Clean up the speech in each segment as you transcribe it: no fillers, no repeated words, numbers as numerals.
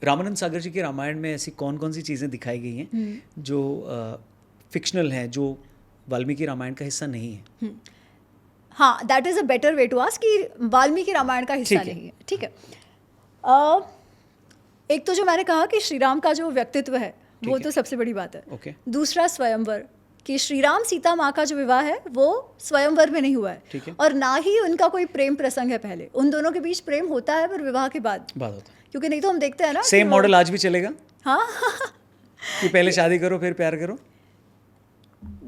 रामानंद सागर जी के रामायण में ऐसी कौन कौन सी चीज़ें दिखाई गई हैं जो फिक्शनल हैं, जो वाल्मीकि रामायण का हिस्सा नहीं है? हाँ, that is a better way to ask कि वाल्मीकि रामायण का हिस्सा नहीं है। ठीक है, एक तो जो मैंने कहा कि श्री राम का जो व्यक्तित्व है वो तो सबसे बड़ी बात है। Okay. दूसरा स्वयंवर, कि श्री राम सीता माँ का जो विवाह है वो स्वयंवर में नहीं हुआ है, और ना ही उनका कोई प्रेम प्रसंग है। पहले उन दोनों के बीच प्रेम होता है पर विवाह के बाद बात होता है, क्योंकि नहीं तो हम देखते हैं ना सेम मॉडल आज भी चलेगा। हाँ कि पहले शादी करो फिर प्यार करो।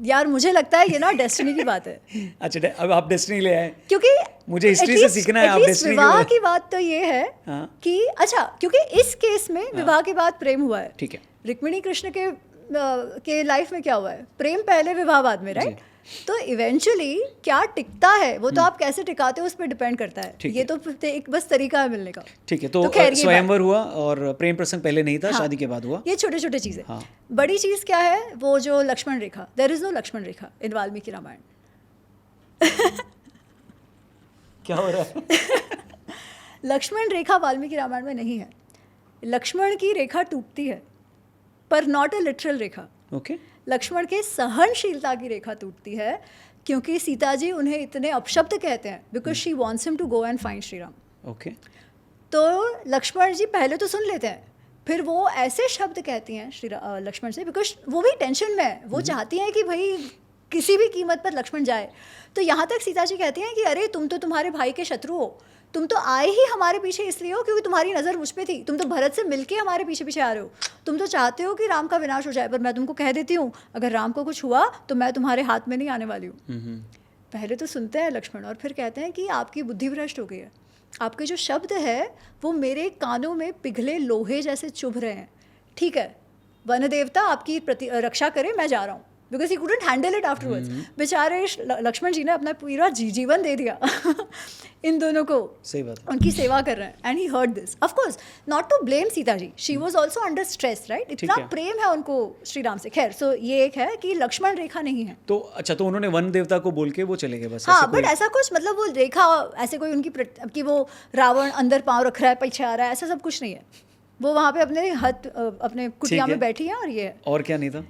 यार मुझे लगता है ये ना डेस्टिनी की बात है। अच्छा, अब आप डेस्टिनी ले आए, क्योंकि मुझे हिस्ट्री से सीखना है। आप डेस्टिनी विवाह की बात तो ये है कि अच्छा, क्योंकि इस केस में विवाह के बाद प्रेम हुआ है। ठीक है, रुक्मिणी कृष्ण के लाइफ में क्या हुआ है, प्रेम पहले विवाह बाद में, राइट? तो इवेंचुअली क्या टिकता है वो तो आप कैसे टिकाते हो उस पर डिपेंड करता है। ये तो एक बस तरीका है मिलने का। ठीक है, तो स्वयंवर हुआ और प्रेम प्रसंग पहले नहीं था, शादी के बाद हुआ। ये छोटे छोटे चीजें। बड़ी चीज क्या है, वो जो लक्ष्मण रेखा, देयर इज नो लक्ष्मण रेखा इन वाल्मीकि रामायण। क्या हो रहा है? लक्ष्मण रेखा वाल्मीकि रामायण में नहीं है। लक्ष्मण की रेखा टूटती है पर नॉट अ लिटरल रेखा। ओके, लक्ष्मण के सहनशीलता की रेखा टूटती है क्योंकि सीता जी उन्हें इतने अपशब्द कहते हैं because she wants him to go and find Shri Ram. Okay, तो लक्ष्मण जी पहले तो सुन लेते हैं, फिर वो ऐसे शब्द कहती हैं लक्ष्मण से, बिकॉज वो भी टेंशन में है। वो चाहती हैं कि भाई किसी भी कीमत पर लक्ष्मण जाए। तो यहाँ तक सीता जी कहती हैं कि अरे तुम तो तुम्हारे भाई के शत्रु हो, तुम तो आए ही हमारे पीछे इसलिए हो क्योंकि तुम्हारी नज़र मुझ पे थी, तुम तो भरत से मिलके हमारे पीछे पीछे आ रहे हो, तुम तो चाहते हो कि राम का विनाश हो जाए, पर मैं तुमको कह देती हूँ अगर राम को कुछ हुआ तो मैं तुम्हारे हाथ में नहीं आने वाली हूँ। पहले तो सुनते हैं लक्ष्मण और फिर कहते हैं कि आपकी बुद्धि भ्रष्ट हो गई है, आपके जो शब्द है वो मेरे कानों में पिघले लोहे जैसे चुभ रहे हैं। ठीक है, वन देवता आपकी रक्षा करे, मैं जा रहा हूँ, because he couldn't handle it afterwards. बेचारे लक्ष्मण जी ने अपना पूरा जीवन दे दिया इन दोनों को। सही बात, उनकी सेवा कर रहे हैं and he heard this. Of course not to blame Sita ji, she was also under stress, right? इतना प्रेम है उनको श्री राम से। खैर, सो ये एक है कि लक्ष्मण रेखा नहीं है। तो अच्छा, तो उन्होंने वन देवता को बोल के वो चले गए बस? हाँ, बट ऐसा कुछ मतलब वो रेखा ऐसे कोई उनकी कि वो रावण अंदर पाँव रख रहा है पीछे आ रहा है, ऐसा सब कुछ नहीं है। वो वहाँ पे अपने कुटिया में बैठी है और ये है। और क्या नहीं था?